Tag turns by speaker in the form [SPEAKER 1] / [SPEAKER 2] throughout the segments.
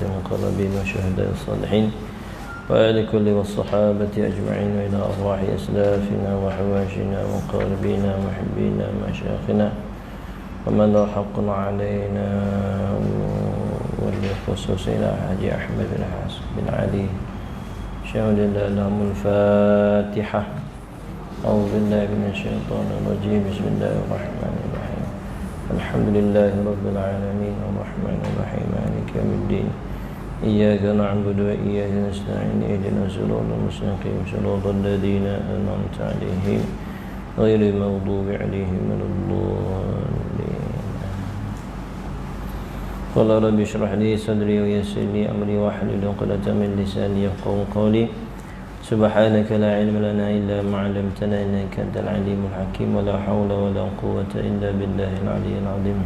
[SPEAKER 1] المقربين وشهداء الصالحين وآل كل والصحابة أجمعين وإلى أرواح أسلافنا وحواشنا ومقاربينا ومحبينا ومشايخنا ومن له حق علينا والخصوص إلى حاجي أحمد بن علي شهد الله لهم الفاتحة. أعوذ بالله من الشيطان الرجيم. بسم الله الرحمن الرحيم. الحمد لله رب العالمين الرحمن الرحيم مالك يوم الدين إياك نعبد وإياك نستعين اهدنا الصراط المستقيم صراط الذين أنعمت عليهم غير المغضوب عليهم ولا الضالين. قال رب اشرح لي صدري ويسر لي أمري واحلل عقدة من لساني يفقهوا قولي. سبحانك لا علم لنا إلا ما علمتنا إنك أنت العليم الحكيم ولا حول ولا قوة إلا بالله العلي العظيم.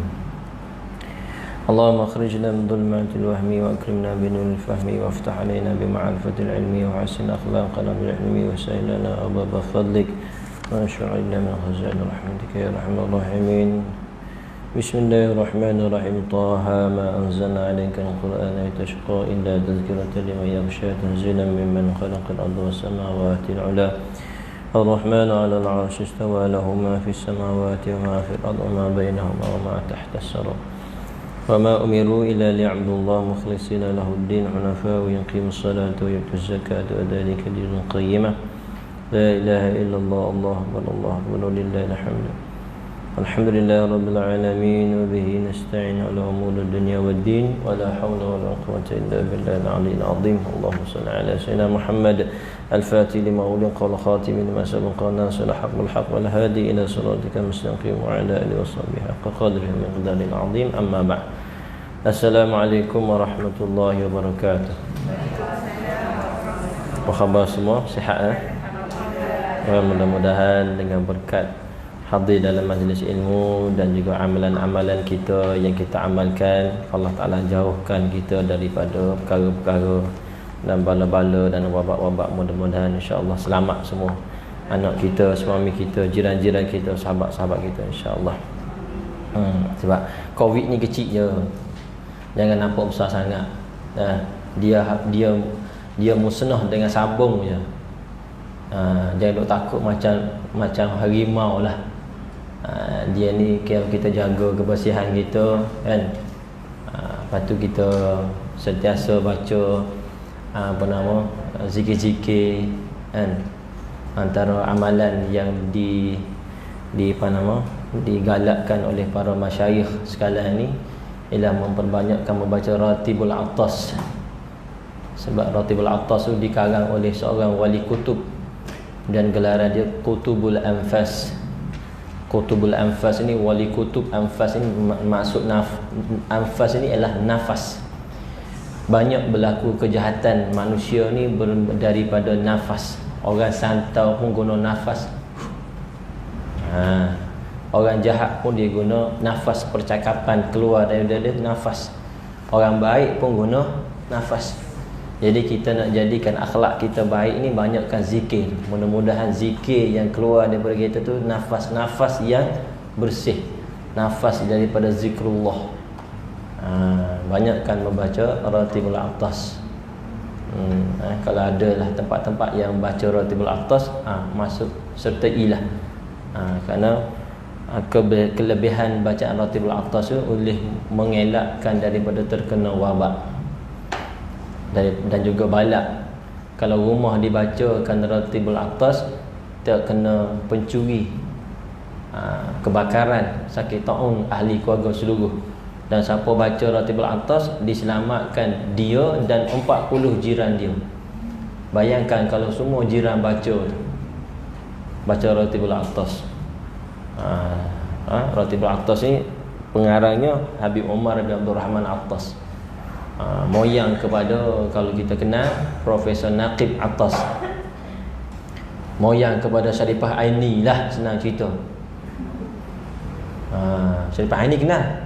[SPEAKER 1] اللهم اخرجنا من ظلمات الوهم وأكرمنا بنور الفهم وافتح علينا بمعرفة العلم وحسن أخلاقنا بالعلم وسهل لنا أبواب فضلك وانشر علينا من خزائن رحمتك يا أرحم الراحمين. بسم الله الرحمن الرحيم. طه ما أنزلنا عليك القرآن لتشقى إلا تذكرة لمن يخشى تنزيلا ممن خلق الأرض والسماوات العلى. الرحمن على العرش استوى له ما في السماوات وما في الأرض وما بينهما وما تحت الثرى وما أمروا إلا ليعبدوا الله مخلصين له الدين حنفاء ويقيموا الصلاة ويؤتوا الزكاة وذلك دين القيمة. لا إله إلا الله الله أكبر الله أكبر ولله الحمد. الحمد لله رب العالمين وبه نستعين على أمور الدنيا والدين ولا حول ولا قوة إلا بالله العلي العظيم. اللهم صل على سيدنا محمد الفاتح لما أغلق والخاتم لما سبق الناصر الحق بالحق والهادي إلى صراطك المستقيم وعلى آله وصحبه حق قدره ومقداره العظيم. أما بعد. السلام عليكم ورحمة الله وبركاته. Apa khabar semua? Sihat mudah-mudahan dengan berkat hadir dalam majlis ilmu dan juga amalan-amalan kita yang kita amalkan, Allah Ta'ala jauhkan kita daripada perkara-perkara dan bala-bala dan wabak-wabak. Mudah-mudahan insya-Allah selamat semua, anak kita, suami kita, jiran-jiran kita, sahabat-sahabat kita, insya-Allah. Sebab Covid ni kecil je, jangan nampak besar sangat. Dia musnah dengan sabung je. Jangan duk takut macam harimau lah. Dia ni kalau kita jaga kebersihan kita kan, lepas tu kita sentiasa baca zikir-zikir kan. Antara amalan yang digalakkan oleh para masyayikh sekalian ni ialah memperbanyakkan membaca Ratibul Atas. Sebab Ratibul Atas tu dikarang oleh seorang wali kutub dan gelaran dia Qutubul Anfas. Qutubul Anfas ini wali kutub. Anfas ini maksud Anfas ini ialah nafas. Banyak berlaku kejahatan manusia ni daripada nafas. Orang santau pun guna nafas. Orang jahat pun dia guna nafas, percakapan keluar daripada nafas. Orang baik pun guna nafas. Jadi kita nak jadikan akhlak kita baik ni, banyakkan zikir. Mudah-mudahan zikir yang keluar daripada kita tu nafas-nafas yang bersih, nafas daripada zikrullah. Banyakkan membaca Ratibul Atas. Kalau ada lah tempat-tempat yang baca Ratibul Atas, masuk sertailah. Kerana kelebihan bacaan Ratibul Atas tu boleh mengelakkan daripada terkena wabak dan juga balak. Kalau rumah dibacakan Ratibul Atas, terkena pencuri, kebakaran, sakit taun ahli keluarga seluruh. Dan siapa baca Ratibul Atas diselamatkan dia dan 40 jiran dia. Bayangkan kalau semua jiran baca Ratibul Atas. Ratibul Atas ni pengarangnya Habib Umar bin Abdul Rahman Atas. Moyang kepada, kalau kita kenal, Profesor Naqib Atas. Moyang kepada Sharifah Aini lah, senang cerita. Sharifah Aini kenal?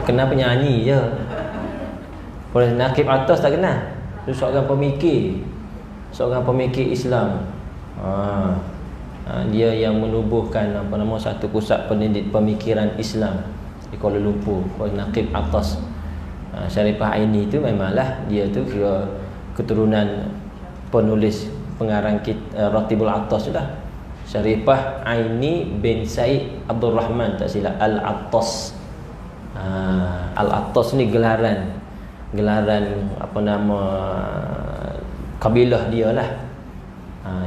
[SPEAKER 1] Kenal penyanyi je. Profesor Naqib Atas tak kenal? Dia seorang pemikir Islam. Dia yang menubuhkan satu pusat pendidik pemikiran Islam di Kuala Lumpur, Naqib Atas. Syarifah Aini tu memanglah dia tu kira keturunan penulis pengarang Ratibul Atas tu lah. Syarifah Aini bin Said Abdul Rahman, tak silap, Al-Attas. Al-Attas ni gelaran apa nama kabilah dia lah.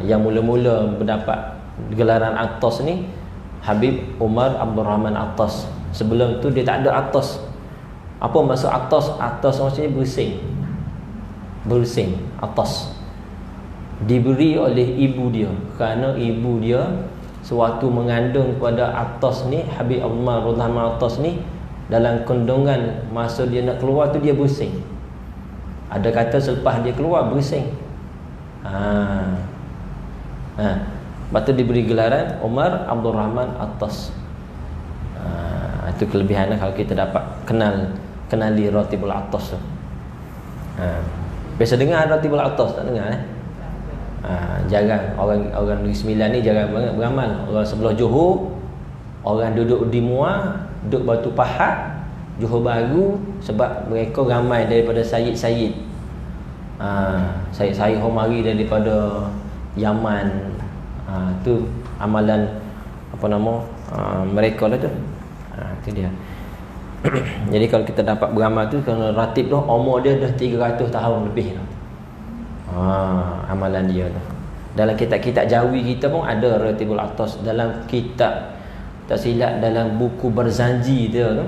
[SPEAKER 1] Yang mula-mula mendapat gelaran Attas ni Habib Umar Abdul Rahman Attas. Sebelum tu dia tak ada Attas. Apa maksud Attas? Attas maksudnya bersing Attas. Diberi oleh ibu dia, kerana ibu dia sewaktu mengandung kepada Attas ni, Habib Umar Abdul Rahman Attas ni, dalam kandungan masa dia nak keluar tu dia bersing. Ada kata selepas dia keluar bersing. Lepas tu diberi gelaran Umar Abdul Rahman Attas. Itu kelebihannya kalau kita dapat kenali Ratibul Atas tu. Biasa dengar Ratibul Atas, tak dengar jarang. Orang Negeri Sembilan ni jarang banget beramal. Orang sebelah Johor, orang duduk di Muar, duduk Batu Pahat, Johor Bahru, sebab mereka ramai daripada Sayyid Homari daripada Yaman. Tu amalan apa nama mereka lah tu. Itu dia. Jadi kalau kita dapat beramal tu, kerana ratib tu umur dia dah 300 tahun lebih lah. Amalan dia tu. Dalam kitab-kitab Jawi kita pun ada Ratibul Atas. Dalam kitab, tak silap, dalam buku Berzanji dia tu,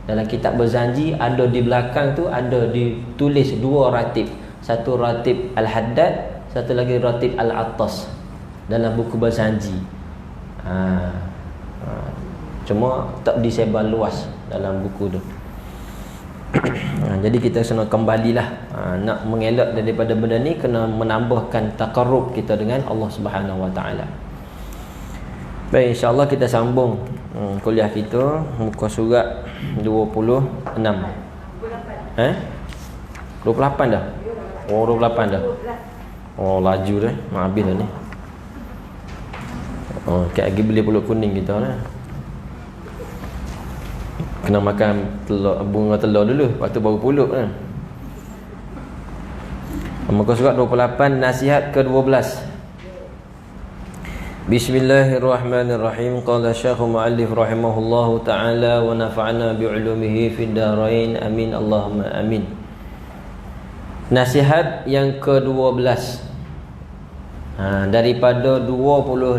[SPEAKER 1] dalam kitab Berzanji ada di belakang tu ada ditulis dua ratib. Satu ratib Al-Haddad, satu lagi ratib Al-Atas dalam buku Berzanji. Cuma tak disebar luas dalam buku tu. Jadi kita kena kembalilah, nak mengelak daripada benda ni, kena menambahkan taqarrub kita dengan Allah Subhanahu Wa Taala. Baik, insya-Allah kita sambung kuliah kita muka surat 26. 28 dah. Oh, 28 dah. Oh, laju dah. Habis dah ni. Oh, kat lagi beli pulut kuning kita lah. Kena makan telur, bunga telur dulu, lepas tu baru pulut kan. Muka surat 28, nasihat ke-12. Bismillahirrahmanirrahim. Qala Syekh Mu'allif rahimahullahu ta'ala wa nafa'na bi'ulumihi fid darain. Amin Allahumma amin. Nasihat yang ke-12 daripada 25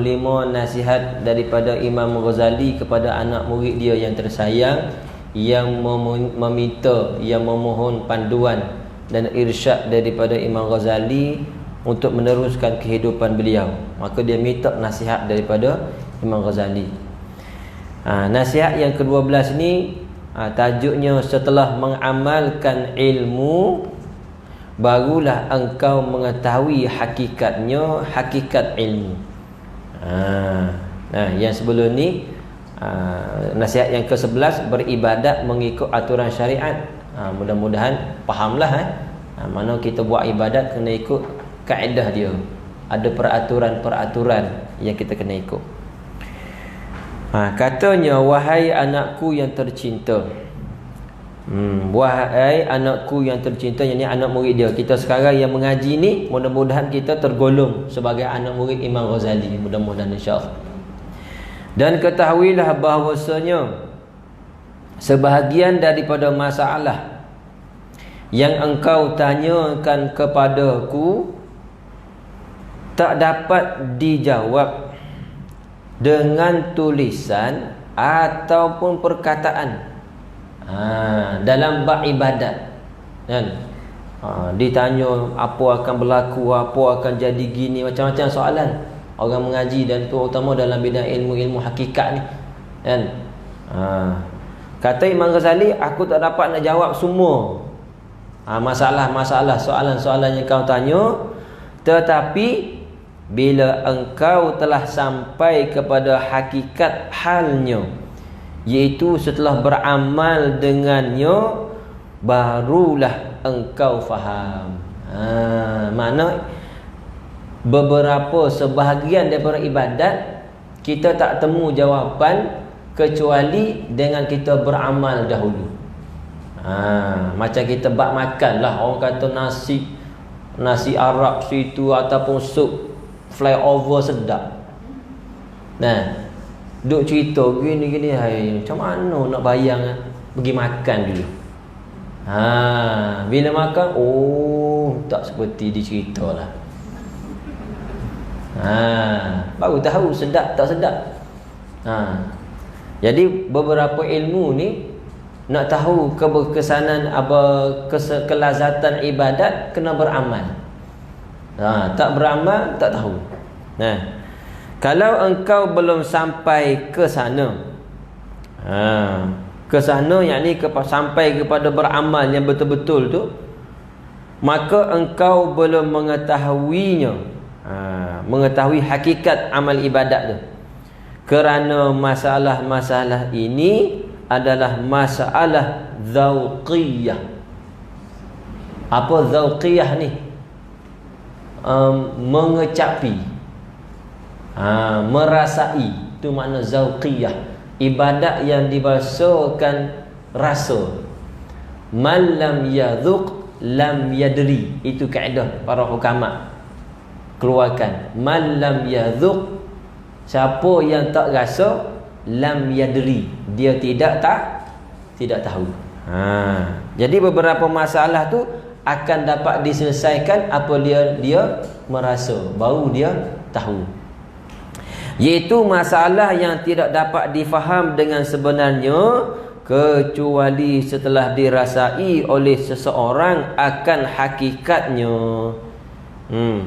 [SPEAKER 1] nasihat daripada Imam Ghazali kepada anak murid dia yang tersayang, yang meminta, yang memohon panduan dan irsyad daripada Imam Ghazali untuk meneruskan kehidupan beliau. Maka dia minta nasihat daripada Imam Ghazali. Nasihat yang ke-12 ni tajuknya, setelah mengamalkan ilmu barulah engkau mengetahui hakikatnya, hakikat ilmu. Yang sebelum ni nasihat yang ke-11, beribadat mengikut aturan syariat. Mudah-mudahan fahamlah. Mana kita buat ibadat kena ikut kaedah dia. Ada peraturan-peraturan yang kita kena ikut. Katanya, wahai anakku yang tercinta. Wahai anakku yang tercinta, yang ni anak murid dia. Kita sekarang yang mengaji ni, mudah-mudahan kita tergolong sebagai anak murid Imam Ghazali, mudah-mudahan insya-Allah. Dan ketahuilah bahawasanya sebahagian daripada masalah yang engkau tanyakan kepadaku tak dapat dijawab dengan tulisan ataupun perkataan. Dalam bab ibadat kan, ditanya apa akan berlaku, apa akan jadi gini, macam-macam soalan orang mengaji, dan terutama dalam bidang ilmu-ilmu hakikat ni kan. Kata Imam Ghazali, aku tak dapat nak jawab semua masalah-masalah, soalan-soalan yang kau tanya, tetapi bila engkau telah sampai kepada hakikat halnya, iaitu setelah beramal dengannya, barulah engkau faham. Mana sebahagian daripada ibadat kita tak temu jawapan kecuali dengan kita beramal dahulu. Macam kita bak makan lah, orang kata nasi Arab situ ataupun sup flyover sedap. Nah, duk cerita gini-gini, hai, macam mana nak bayang pergi makan dulu. Bila makan, tak seperti dicerita lah. Baru tahu sedap tak sedap. Jadi beberapa ilmu ni nak tahu keberkesanan kelazatan ibadat, kena beramal. Tak beramal tak tahu. Kalau engkau belum sampai ke sana, yakni sampai kepada beramal yang betul-betul tu, maka engkau belum mengetahuinya, mengetahui hakikat amal ibadat tu. Kerana masalah-masalah ini adalah masalah zauqiyah. Apa zauqiyah ni? Mengecapi, merasai, itu makna zauqiyah. Ibadat yang dibahasakan rasa. Man lam yadhuq lam yadri. Itu kaedah para hukama keluarkan. Man lam yadhuq, siapa yang tak rasa, lam yadri, dia tidak tahu. Jadi beberapa masalah tu akan dapat diselesaikan apabila dia merasa, baru dia tahu. Iaitu masalah yang tidak dapat difaham dengan sebenarnya kecuali setelah dirasai oleh seseorang akan hakikatnya.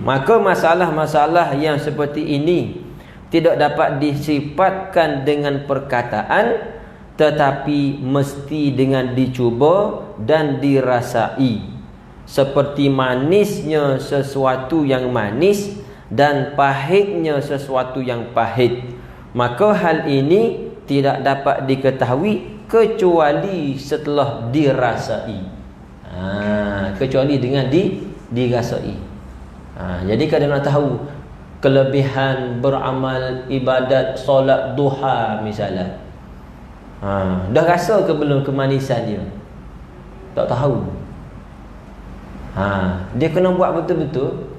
[SPEAKER 1] Maka masalah-masalah yang seperti ini tidak dapat disifatkan dengan perkataan, tetapi mesti dengan dicuba dan dirasai. Seperti manisnya sesuatu yang manis dan pahitnya sesuatu yang pahit. Maka hal ini tidak dapat diketahui kecuali setelah dirasai. Kecuali dengan dirasai. Jadi kalau nak tahu kelebihan beramal ibadat solat duha misalnya, dah rasa ke belum kemanisan dia? Tak tahu. Dia kena buat betul-betul.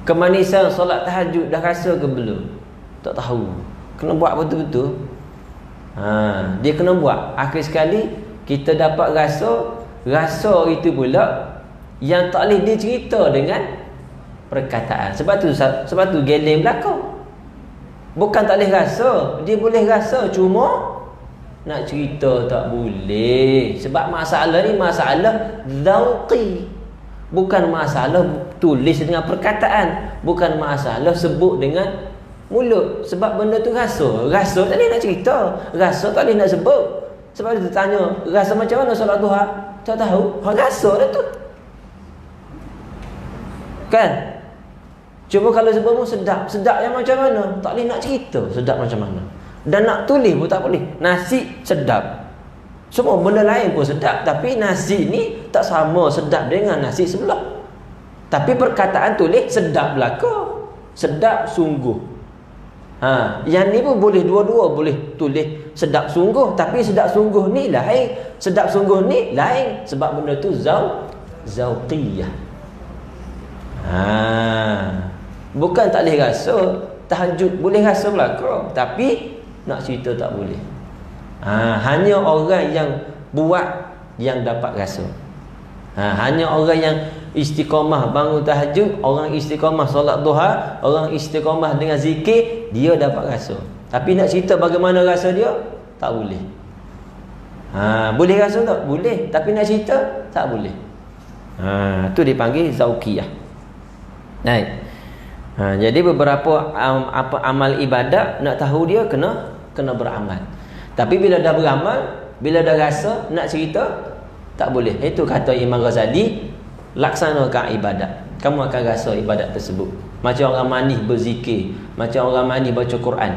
[SPEAKER 1] Kemanisan solat tahajud dah rasa ke belum? Tak tahu. Kena buat betul-betul. Dia kena buat. Akhir sekali kita dapat rasa itu pula yang tak boleh dicerita dengan perkataan. Sebab tu geleng belakang. Bukan tak boleh rasa, dia boleh rasa, cuma nak cerita tak boleh. Sebab masalah ni masalah zauqi, bukan masalah tulis dengan perkataan, bukan masalah sebut dengan mulut. Sebab benda tu rasa tak boleh nak cerita, rasa tak boleh nak sebut. Sebab dia tanya, rasa macam mana solat duha? Tak tahu. Rasa dah tu, kan? Cuma kalau sebut pun sedap yang macam mana? Tak boleh nak cerita sedap macam mana. Dan nak tulis pun tak boleh. Nasi sedap, semua benda lain pun sedap, tapi nasi ni tak sama sedap dengan nasi sebelah. Tapi perkataan tulis sedap belaka, sedap sungguh. Yang ni pun boleh dua-dua, boleh tulis sedap sungguh, tapi sedap sungguh ni lain, sedap sungguh ni lain. Sebab benda tu zauqiyah. Bukan tak boleh rasa. Tahajud boleh rasa belaka, tapi nak cerita tak boleh. Hanya orang yang buat yang dapat rasa. Hanya orang yang istiqamah bangun tahajud, orang istiqamah solat duha, orang istiqamah dengan zikir, dia dapat rasa. Tapi nak cerita bagaimana rasa dia, tak boleh. Boleh rasa tak? Boleh. Tapi nak cerita, tak boleh. Tu dipanggil zauqiyah. Jadi beberapa amal ibadat nak tahu dia kena beramal. Tapi bila dah beramal, bila dah rasa, nak cerita tak boleh. Itu kata Imam Ghazali, laksanakan ibadat, kamu akan rasa ibadat tersebut. Macam orang mandi berzikir, macam orang mandi baca Quran.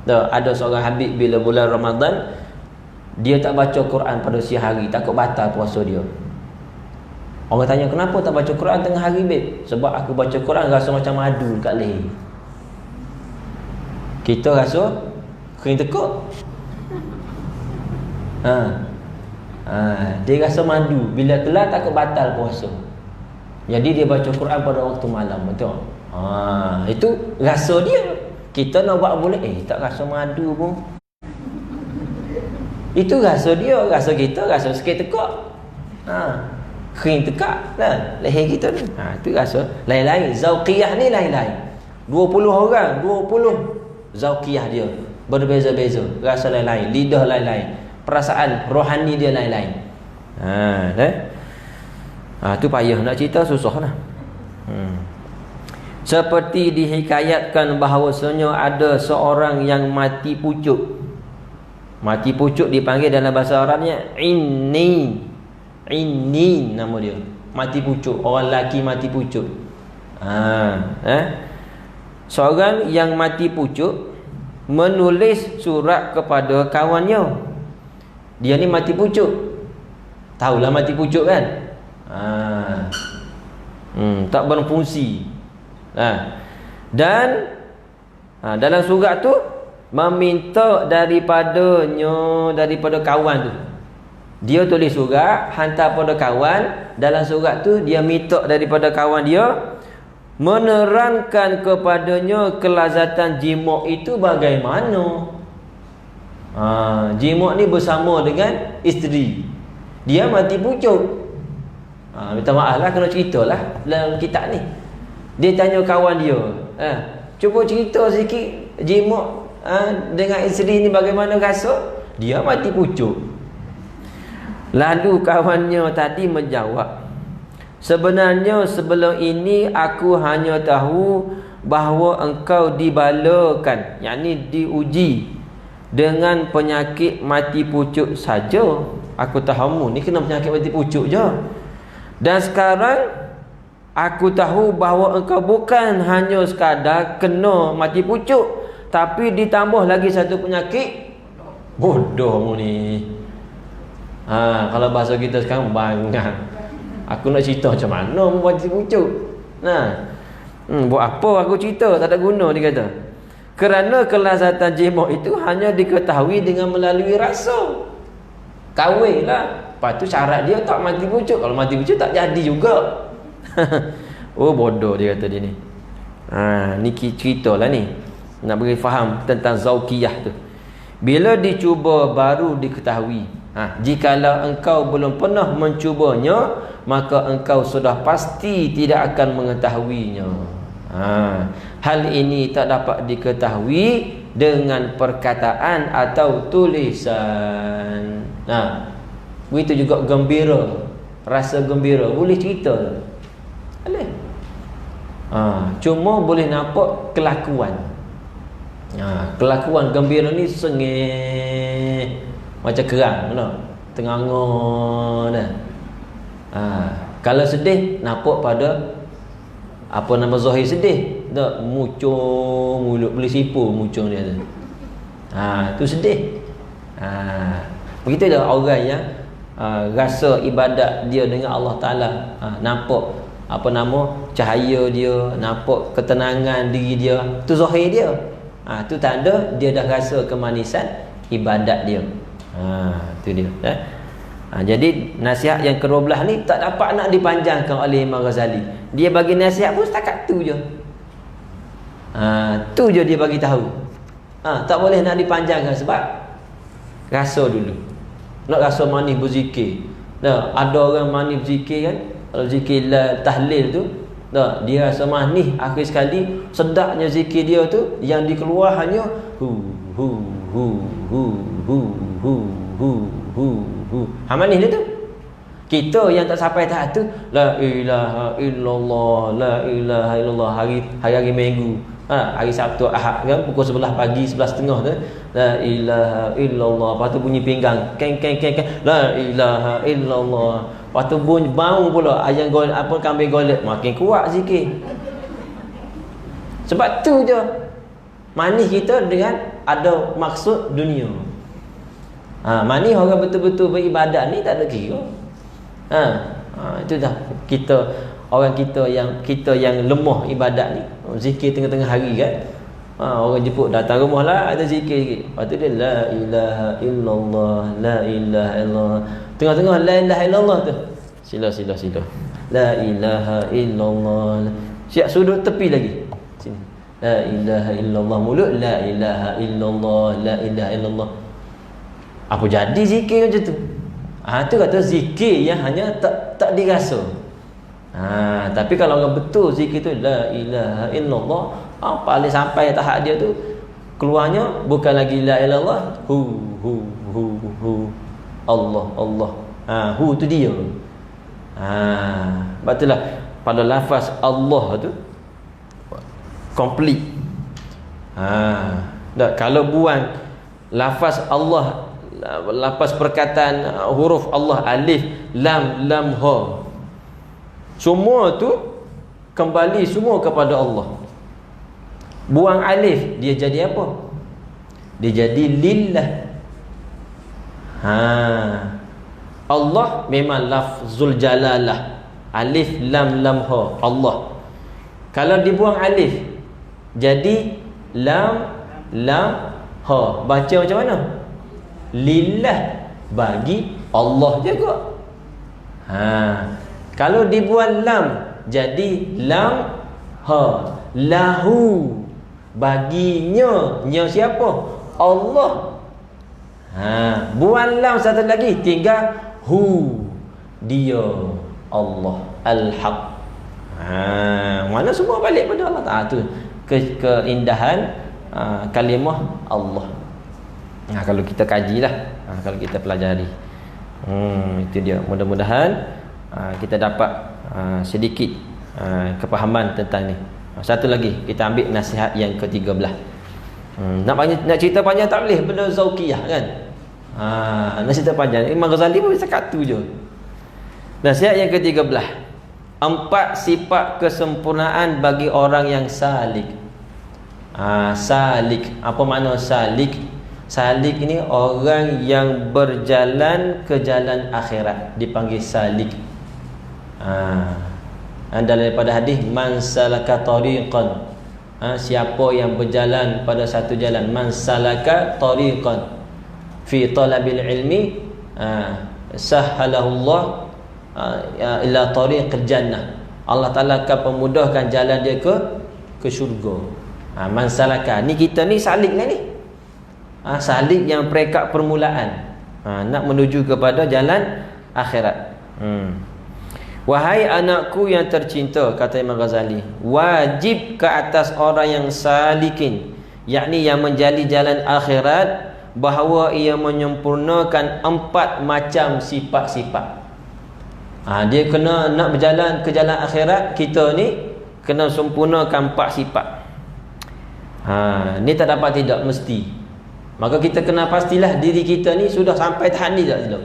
[SPEAKER 1] Ada seorang habib bila bulan Ramadan, dia tak baca Quran pada siang hari, takut batal puasa dia. Orang tanya, kenapa tak baca Quran tengah hari, babe? Sebab aku baca Quran rasa macam madu kat leher. Kita rasa kering tekuk. Dia rasa madu. Bila kelar takut batal puasa. Jadi dia baca Quran pada waktu malam. Betul? Itu rasa dia. Kita nak buat boleh. Tak rasa madu pun. Itu rasa dia. Rasa kita rasa sikit tekuk. Kering tekak lah leher kita ni. Itu rasa lain-lain. Zauqiyah ni lain-lain. 20 orang, 20 zauqiyah dia berbeza-beza. Rasa lain-lain, lidah lain-lain, perasaan rohani dia lain-lain. Tu payah nak cerita, susah lah. Seperti dihikayatkan bahawasanya ada seorang yang mati pucuk. Mati pucuk dipanggil dalam bahasa Arabnya Inni nama dia. Mati pucuk. Orang lelaki mati pucuk. Seorang yang mati pucuk menulis surat kepada kawannya. Dia ni mati pucuk. Tahulah mati pucuk kan? Tak berfungsi. Dan dalam surat tu meminta daripada kawan tu. Dia tulis surat, hantar pada kawan. Dalam surat tu dia minta daripada kawan dia menerangkan kepadanya kelazatan jima' itu bagaimana. Jima' ni bersama dengan isteri. Dia mati pucuk. Minta maaf lah, kena ceritalah dalam kitab ni. Dia tanya kawan dia, cuba cerita sikit jima' dengan isteri ni bagaimana rasa. Dia mati pucuk. Lalu kawannya tadi menjawab, sebenarnya sebelum ini aku hanya tahu bahawa engkau dibalakan, yakni diuji dengan penyakit mati pucuk saja. Aku tahu ni kena penyakit mati pucuk je. Dan sekarang aku tahu bahawa engkau bukan hanya sekadar kena mati pucuk, tapi ditambah lagi satu penyakit. Bodoh ni. Kalau bahasa kita sekarang bangang. Aku nak cerita macam mana mati pucuk. Buat apa aku cerita, tak ada guna, dia kata. Kerana kelazatan jima' itu hanya diketahui dengan melalui rasa. Kahwin lah. Lepas tu syarat dia tak mati pucuk. Kalau mati pucuk tak jadi juga. Oh bodoh, dia kata dia ni. Ni cerita lah ni. Nak bagi faham tentang zauqiyah tu. Bila dicuba baru diketahui. Jikalau engkau belum pernah mencubanya, maka engkau sudah pasti tidak akan mengetahuinya. Hal ini tak dapat diketahui dengan perkataan atau tulisan. Begitu juga gembira, rasa gembira boleh cerita. Boleh. Cuma boleh nampak kelakuan. Kelakuan gembira ni sengih macam kerang, tengah-tengah dah. Kalau sedih, nampak pada apa nama zahir sedih. Tak mucung mulut, boleh sipu mucung dia tu. Tu sedih. Begitu dah orang yang rasa ibadat dia dengan Allah Ta'ala. Nampak apa nama cahaya dia, nampak ketenangan diri dia, tu zahir dia. Tu tanda dia dah rasa kemanisan ibadat dia. Tu dia. Jadi nasihat yang ke-12 ni tak dapat nak dipanjangkan oleh Imam Ghazali. Dia bagi nasihat pun setakat tu je. Tu je dia bagi tahu. Tak boleh nak dipanjangkan sebab rasa dulu. Nak rasa manis berzikir. Ada orang manis berzikir kan. Kalau zikir tahlil tu, dia rasa manis. Akhir sekali sedapnya zikir dia tu, yang dikeluar hanya manis dia tu. Kita yang tak sampai tahap tu, la ilaha illallah, la ilaha illallah, hari minggu, hari Sabtu Ahad kan, pukul 11 pagi, 11.30 tu, la ilaha illallah. Lepas tu bunyi pinggang, keng keng keng keng, la ilaha illallah. Lepas tu bunyi bau pula ayam golek, apa kambing golek, makin kuat zikir. Sebab tu je manis kita dengan ada maksud dunia. Manis orang betul-betul beribadat ni tak ada kira. Itu dah kita, orang kita yang lemah ibadat ni, zikir tengah-tengah hari kan. Orang jemput datang rumah lah, ada zikir sikit. Lepas tu dia la ilaha illallah, la ilaha illallah. Tengah-tengah la ilaha illallah tu, sila. La ilaha illallah. Siap sudut tepi lagi. Sini. La ilaha illallah, mulut la ilaha illallah, la ilaha illallah. Apa jadi zikir macam tu? Tu kata zikir yang hanya tak dirasa. Tapi kalau orang betul zikir tu la ilaha illallah, paling sampai tahap dia tu keluarnya bukan lagi la ilaha illallah, hu Allah Allah. Hu tu dia. Betul lah pada lafaz Allah tu complete. Kalau buang lafaz Allah, lafaz perkataan huruf Allah, alif, lam, ha, semua tu kembali semua kepada Allah. Buang alif, dia jadi apa? Dia jadi lillah. Allah memang lafzul jalalah, alif, lam, ha, Allah. Kalau dibuang alif, jadi lam, ha. Baca macam mana? Lillah, bagi Allah juga. Kalau dibuang lam, jadi lam, ha, lahu, baginya. Nya siapa? Allah. Buang lam satu lagi, tinggal hu, dia Allah al-haq. Mana semua balik pada Allah Ta'ala. Tu keindahan kalimah Allah. Kalau kita kajilah, kalau kita pelajari, itu dia. Mudah-mudahan kita dapat sedikit kepahaman tentang ni. Satu lagi, kita ambil nasihat yang ke-13. Nak cerita panjang tak boleh, benda zauqiyah kan. Nak cerita panjang, Imam Ghazali pun cakap tu je. Nasihat yang ke-13, 4 sifat kesempurnaan bagi orang yang salik. Salik, apa makna salik? Salik ini orang yang berjalan ke jalan akhirat, dipanggil salik. Daripada hadis, man salaka tariqan, siapa yang berjalan pada satu jalan, man salaka tariqan fi talabil ilmi, sahhalahullah ila tariqil jannah. Allah Ta'ala akan pemudahkan jalan dia ke syurga. Man salaka, ni kita ni salik lah ni. Salik yang peringkat permulaan, nak menuju kepada jalan akhirat. Wahai anakku yang tercinta, kata Imam Ghazali, wajib ke atas orang yang salikin, yakni yang menjali jalan akhirat, bahawa ia menyempurnakan 4 macam sifat-sifat. Dia kena nak berjalan ke jalan akhirat, kita ni kena sempurnakan 4 sifat. Ni tak dapat tidak, mesti. Maka kita kena pastilah diri kita ni sudah sampai tahap ni tak tidak.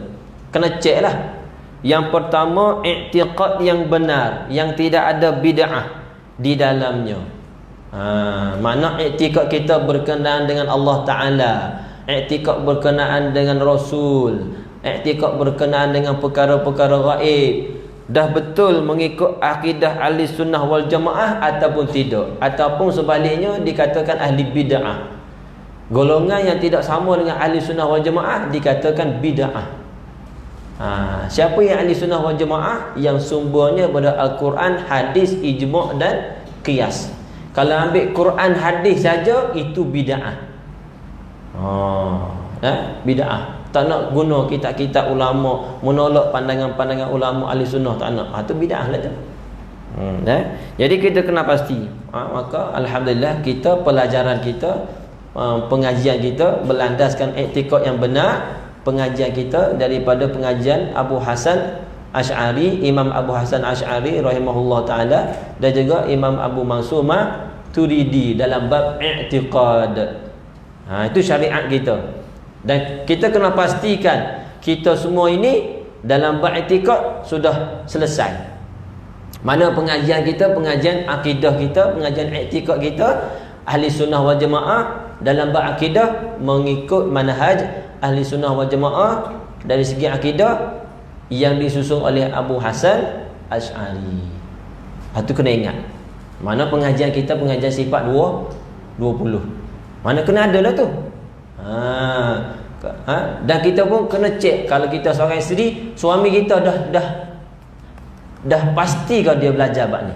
[SPEAKER 1] Kena cek lah. Yang pertama, i'tiqad yang benar, yang tidak ada bid'ah di dalamnya. Mana i'tiqad kita berkenaan dengan Allah Ta'ala, i'tiqad berkenaan dengan Rasul, i'tiqad berkenaan dengan perkara-perkara gaib, dah betul mengikut akidah ahli sunnah wal jamaah ataupun tidak, ataupun sebaliknya dikatakan ahli bid'ah. Golongan yang tidak sama dengan ahli sunnah wal jamaah dikatakan bid'ah. Siapa yang ahli sunnah wal jamaah? Yang sumbernya pada Al-Quran, hadis, ijma' dan qiyas. Kalau ambil Quran, hadis saja, itu bid'ah. Bid'ah. Tak nak guna kitab-kitab ulama, menolak pandangan-pandangan ulama ahli sunnah, tak nak. Itu bid'ah lah tu. Jadi kita kena pasti. Maka alhamdulillah, kita pelajaran kita, pengajian kita berlandaskan i'tiqad yang benar. Pengajian kita daripada pengajian Abu Hasan Asy'ari, Imam Abu Hasan Asy'ari rahimahullah ta'ala, dan juga Imam Abu Mansur Maturidi dalam bab i'tiqad. Itu syariat kita. Dan kita kena pastikan kita semua ini dalam bab i'tiqad sudah selesai. Mana pengajian kita, pengajian akidah kita, pengajian i'tiqad kita, ahli sunnah wal jamaah dalam bab akidah mengikut manhaj ahli sunnah wal jamaah dari segi akidah yang disusun oleh Abu Hasan Asy'ari. Itu kena ingat. Mana pengajian kita, pengajian sifat 20. Mana kena ada lah tu. Dan kita pun kena cek. Kalau kita seorang isteri, suami kita dah pasti kau dia belajar bab ni.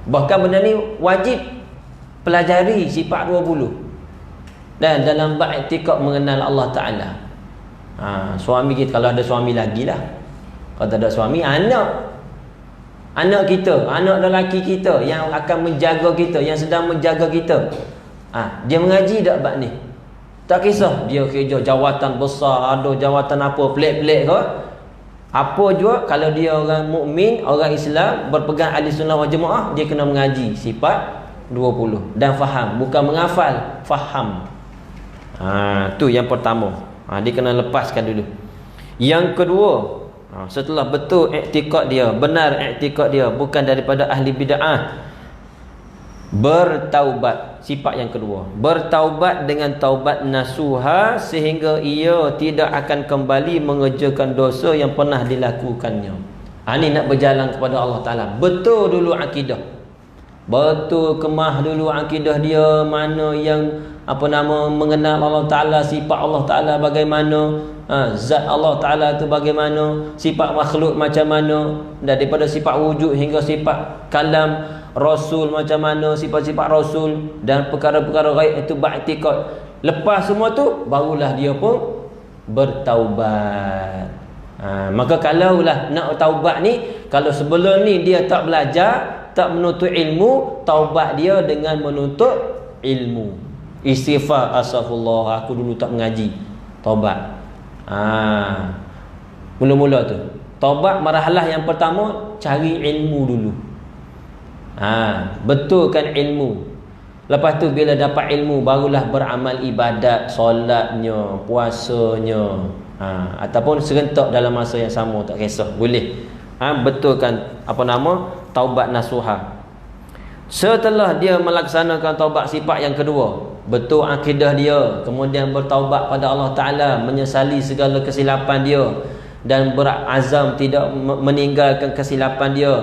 [SPEAKER 1] Bahkan benda ni wajib pelajari sifat 20. Dan dalam bab i'tikad mengenal Allah Ta'ala. Suami kita, kalau ada suami lagi lah. Kalau tak ada suami, anak kita, anak lelaki kita yang akan menjaga kita, yang sedang menjaga kita, dia mengaji tak bab ni? Tak kisah dia kerja jawatan besar, ada jawatan apa pelik-pelik ke, apa juga, kalau dia orang mukmin, orang Islam, berpegang ahli sunnah wal jemaah, dia kena mengaji sifat 20 dan faham, bukan menghafal, faham. Tu yang pertama. Dia kena lepaskan dulu. Yang kedua, setelah betul i'tikad dia, benar i'tikad dia, bukan daripada ahli bid'ah, bertaubat. Sifat yang kedua, bertaubat dengan taubat nasuha, sehingga ia tidak akan kembali mengerjakan dosa yang pernah dilakukannya. Ini nak berjalan kepada Allah Ta'ala. Betul dulu akidah, betul kemah dulu akidah dia, mana yang mengenal Allah Ta'ala, sifat Allah Ta'ala bagaimana, zat Allah Ta'ala tu bagaimana, sifat makhluk macam mana, daripada sifat wujud hingga sifat kalam Rasul macam mana, sifat-sifat Rasul dan perkara-perkara ghaib, itu ba'tikad. Lepas semua tu, barulah dia pun bertaubat. Maka kalaulah nak taubat ni, kalau sebelum ni dia tak belajar, tak menuntut ilmu, taubat dia dengan menuntut ilmu. Istighfar, astaghfirullah, aku dulu tak mengaji, taubat. Mula-mula tu taubat, marhalah yang pertama, cari ilmu dulu. Betulkan ilmu. Lepas tu bila dapat ilmu, barulah beramal ibadat, solatnya, puasanya, ataupun serentak dalam masa yang sama, tak kisah, boleh. Betulkan taubat nasuha. Setelah dia melaksanakan taubat sifat yang kedua, betul akidah dia, kemudian bertaubat pada Allah Ta'ala, menyesali segala kesilapan dia dan berazam tidak meninggalkan kesilapan dia,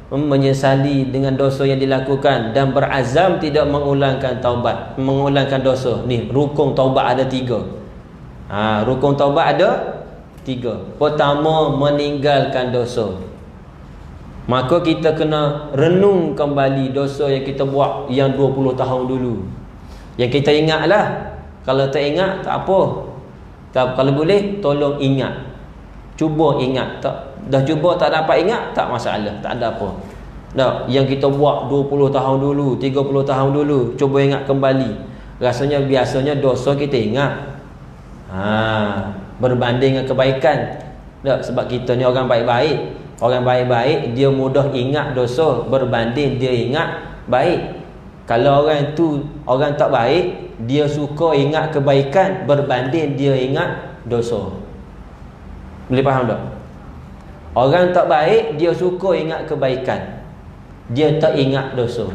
[SPEAKER 1] menyesali dengan dosa yang dilakukan dan berazam tidak mengulangkan dosa. Ni rukun taubat ada 3. Rukun taubat ada 3. Pertama, meninggalkan dosa. Maka kita kena renung kembali dosa yang kita buat yang 20 tahun dulu. Yang kita ingatlah. Kalau tak ingat, tak apa. Kalau boleh, tolong ingat. Cuba ingat. Dah cuba tak dapat ingat, tak masalah, tak ada apa. Yang kita buat 20 tahun dulu, 30 tahun dulu, cuba ingat kembali. Rasanya biasanya dosa kita ingat. Berbanding dengan kebaikan. Sebab kita ni orang baik-baik. Orang baik-baik dia mudah ingat dosa berbanding dia ingat baik. Kalau orang tu orang tak baik, dia suka ingat kebaikan berbanding dia ingat dosa. Boleh faham tak? Orang tak baik dia suka ingat kebaikan, dia tak ingat dosa.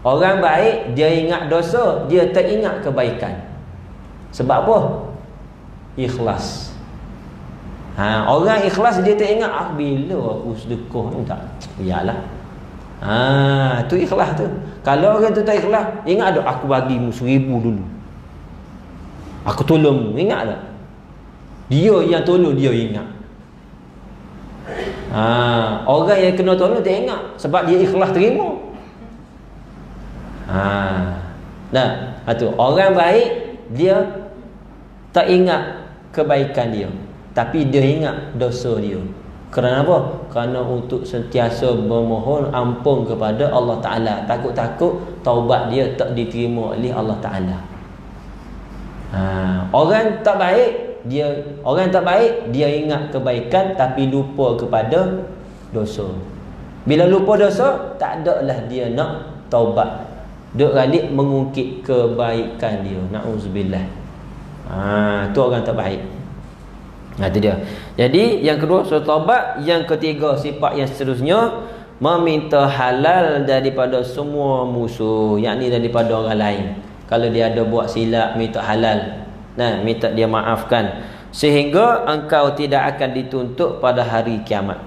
[SPEAKER 1] Orang baik dia ingat dosa, dia tak ingat kebaikan. Sebab apa? Ikhlas. Orang ikhlas dia tak ingat bila aku sedekah ni, tak. Iyalah. Tu ikhlas tu. Kalau orang tu tak ikhlas, ingat tak aku bagimu 1000 dulu, aku tolongmu, ingat tak? Dia yang tolong dia ingat. Orang yang kena tolong tak ingat sebab dia ikhlas terima. Tu orang baik dia tak ingat kebaikan dia, tapi dia ingat dosa dia. Kerana apa? Kerana untuk sentiasa memohon ampun kepada Allah Ta'ala. Takut-takut taubat dia tak diterima oleh Allah Ta'ala. Orang tak baik dia ingat kebaikan tapi lupa kepada dosa. Bila lupa dosa, tak adalah dia nak taubat. Duk galik mengungkit kebaikan dia. Na'udzubillah. Tu orang tak baik. Itu dia. Jadi yang kedua surah taubat. Yang ketiga sifat yang seterusnya, meminta halal daripada semua musuh, yakni daripada orang lain. Kalau dia ada buat silap, minta halal, minta dia maafkan, sehingga engkau tidak akan dituntut pada hari kiamat.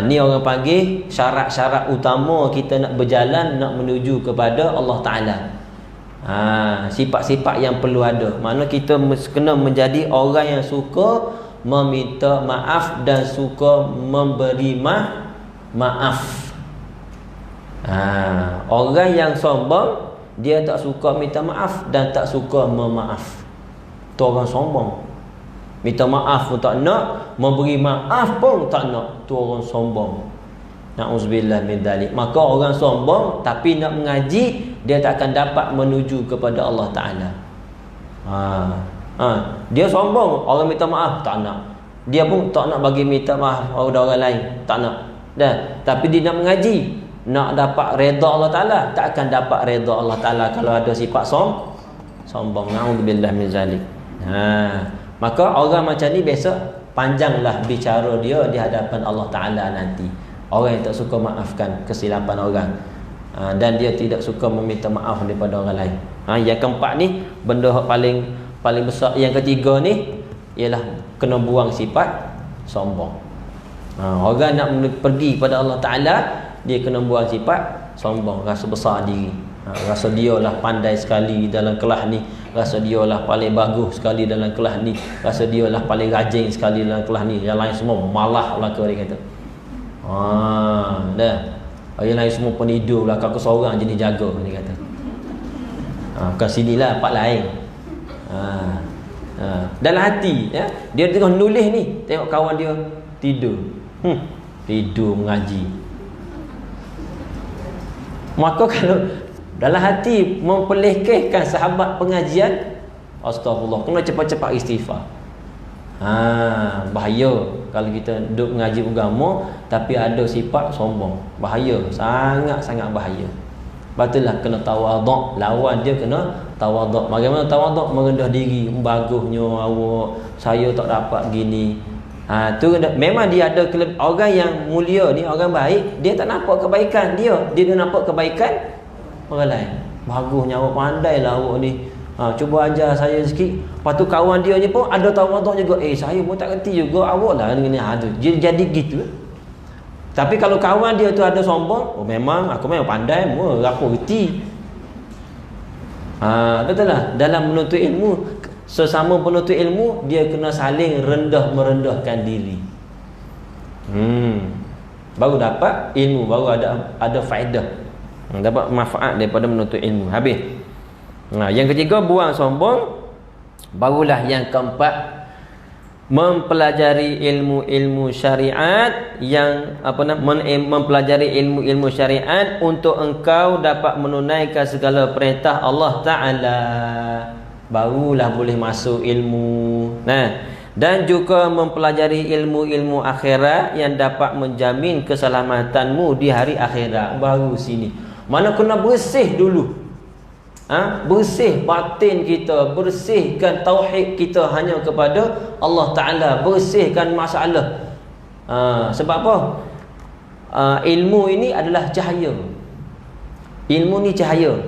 [SPEAKER 1] Ni orang panggil syarat-syarat utama kita nak berjalan, nak menuju kepada Allah Ta'ala. Sifat-sifat yang perlu ada. Mana kita kena menjadi orang yang suka meminta maaf dan suka memberi maaf. Orang yang sombong, dia tak suka minta maaf dan tak suka memaaf. Tu orang sombong. Minta maaf pun tak nak, memberi maaf pun tak nak. Tu orang sombong. Na'udzubillah min dzalik. Maka orang sombong tapi nak mengaji, dia tak akan dapat menuju kepada Allah Ta'ala. Dia sombong, orang minta maaf tak nak. Dia pun tak nak bagi minta maaf pada orang lain, tak nak. Tapi dia nak mengaji, nak dapat redha Allah Ta'ala, tak akan dapat redha Allah Ta'ala kalau ada sifat sombong. Na'udzubillah min dzalik. Maka orang macam ni biasa panjanglah bicara dia di hadapan Allah Ta'ala nanti. Orang yang tak suka maafkan kesilapan orang, dan dia tidak suka meminta maaf daripada orang lain. Yang keempat ni, benda paling besar. Yang ketiga ni ialah kena buang sifat sombong. Orang nak pergi pada Allah Ta'ala, dia kena buang sifat sombong, rasa besar diri, rasa dia lah pandai sekali dalam kelas ni, rasa dia lah paling bagus sekali dalam kelas ni, rasa dia lah paling rajin sekali dalam kelas ni, yang lain semua malah belaka, dia kata. Yang lain semua penidur lah, aku seorang jenis jaga, dia kata. Bukan sinilah part lain. Dalam hati, ya, dia tengah nulis ni, tengok kawan dia tidur, tidur mengaji. Maka kalau dalam hati mempelihkehkan sahabat pengajian, astagfirullah, kena cepat-cepat istighfar. Bahaya kalau kita duduk mengaji agama tapi ada sifat sombong. Bahaya, sangat-sangat bahaya. Batullah kena tawaduk, lawan dia kena tawaduk. Bagaimana tawaduk? Merendah diri. Bagusnya awak, saya tak dapat gini. Tu memang dia ada orang yang mulia ni, orang baik, dia tak nampak kebaikan dia nampak kebaikan orang lain. Bagusnya awak, pandailah awak ni. Cuba ajar saya sikit. Lepas tu kawan dia ni pun ada tawaduk juga. Saya pun tak kerti juga, awak lah ni. Jadi gitu. Tapi kalau kawan dia tu ada sombong, memang aku memang pandai, aku kerti. Betul lah. Dalam menuntut ilmu, sesama penuntut ilmu, dia kena saling merendahkan diri. Baru dapat ilmu, baru ada faedah, dapat manfaat daripada menuntut ilmu. Habis. Yang ketiga, buang sombong. Barulah yang keempat, mempelajari ilmu-ilmu syariat, yang mempelajari ilmu-ilmu syariat untuk engkau dapat menunaikan segala perintah Allah Ta'ala. Barulah boleh masuk ilmu. Dan juga mempelajari ilmu-ilmu akhirat yang dapat menjamin keselamatanmu di hari akhirat. Baru sini. Mana kena bersih dulu. Bersih batin kita, bersihkan tauhid kita hanya kepada Allah Ta'ala, bersihkan masalah. Sebab apa? Ilmu ini adalah cahaya. Ilmu ni cahaya.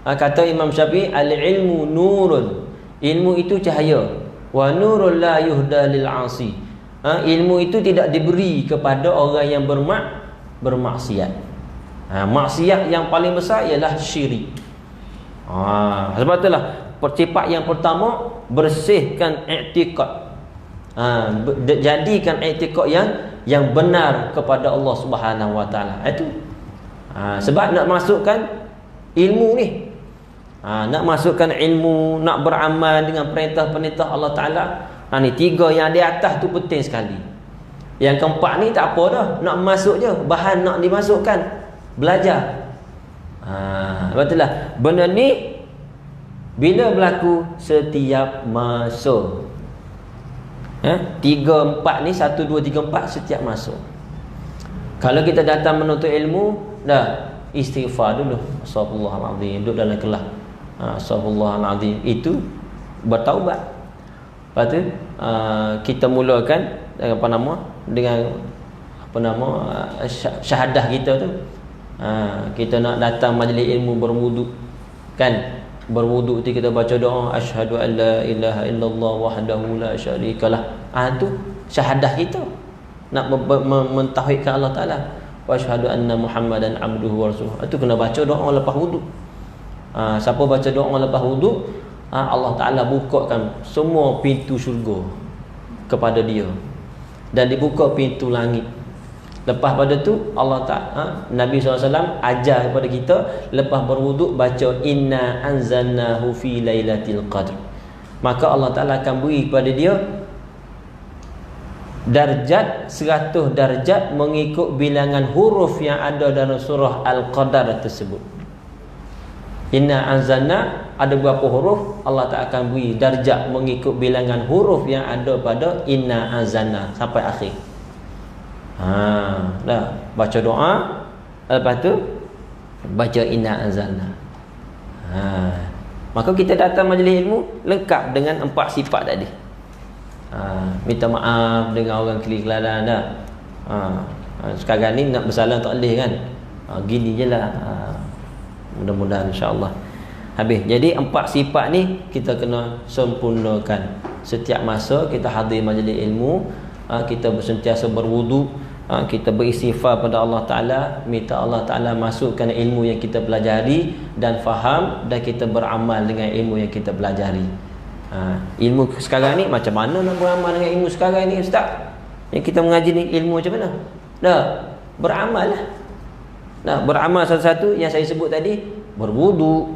[SPEAKER 1] Kata Imam Syafi'i, al-ilmu nurun. Ilmu itu cahaya. Wa nurul la yuhda lil 'asi. Ilmu itu tidak diberi kepada orang yang bermaksiat. Maksiat yang paling besar ialah syirik. Sebab itulah sifat yang pertama, bersihkan i'tikad. Jadikan i'tikad yang benar kepada Allah Subhanahu Wa Taala. Itu sebab nak masukkan ilmu ni, nak masukkan ilmu, nak beramal dengan perintah-perintah Allah Ta'ala. Ni tiga yang di atas tu penting sekali. Yang keempat ni tak apa dah, nak masuk je, bahan nak dimasukkan, belajar. Betul lah. Benda ni bila berlaku? Setiap masa. 3, 4 ni, 1, 2, 3, 4 setiap masa. Kalau kita datang menuntut ilmu, dah istighfar dulu, astagfirullahalazim, duduk dalam kelas, astagfirullahalazim, itu bertaubat. Lepas tu kita mulakan dengan syahadah kita tu. Kita nak datang majlis ilmu berwuduk, kan? Berwuduk tu kita baca doa, asyhadu an la ilaha illallah wahdahu la syarikalah. Tu syahadah kita. nak mentauhidkan Allah Taala. Wa asyhadu anna Muhammadan abduhu wa rasuluh. Itu kena baca doa lepas wudu. Siapa baca doa lepas wudu, Allah Taala bukakan semua pintu syurga kepada dia, dan dibuka pintu langit. Lepas pada tu Allah Ta'ala, Nabi SAW ajar kepada kita, lepas berwuduk baca inna anzalnahu fi lailatul qadr. Maka Allah Ta'ala akan beri kepada dia darjat 100 darjat mengikut bilangan huruf yang ada dalam surah Al-Qadar tersebut. Inna anzalna, ada berapa huruf, Allah Ta'ala akan beri darjat mengikut bilangan huruf yang ada pada inna anzalna sampai akhir. Dah baca doa, lepas tu baca inna anzalna. Maka kita datang majlis ilmu lengkap dengan 4 sifat tadi. Minta maaf dengan orang kelikalan dah. Sekarang ni nak bersalam tak boleh kan. Gini je lah. Mudah-mudahan insya-Allah habis. Jadi 4 sifat ni kita kena sempurnakan. Setiap masa kita hadir majlis ilmu, kita sentiasa berwudu, kita beristighfar pada Allah Ta'ala, minta Allah Ta'ala masukkan ilmu yang kita pelajari dan faham, dan kita beramal dengan ilmu yang kita pelajari. Ilmu sekarang ni macam mana nak beramal dengan ilmu sekarang ni Ustaz? Yang kita mengaji ni ilmu macam mana? Dah beramal lah. Dah beramal satu-satu yang saya sebut tadi, berwudu,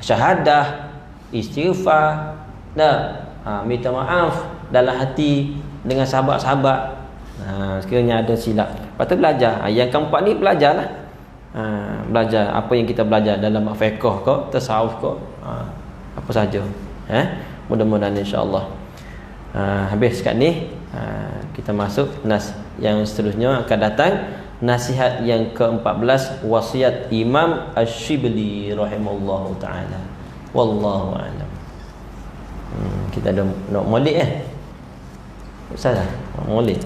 [SPEAKER 1] syahadah, istighfar, dah minta maaf dalam hati dengan sahabat-sahabat. Sekiranya ada silap, lepas tu belajar. Yang keempat ni belajarlah. Belajar apa yang kita belajar dalam fiqh ke, tasawuf ke, apa saja. Mudah-mudahan insya-Allah. Habis kat ni, kita masuk nas yang seterusnya akan datang, nasihat yang ke-14, wasiat Imam Asy-Syibli rahimallahu taala. Wallahu a'lam. Kita ada nak molek Ustaz dah. Molek.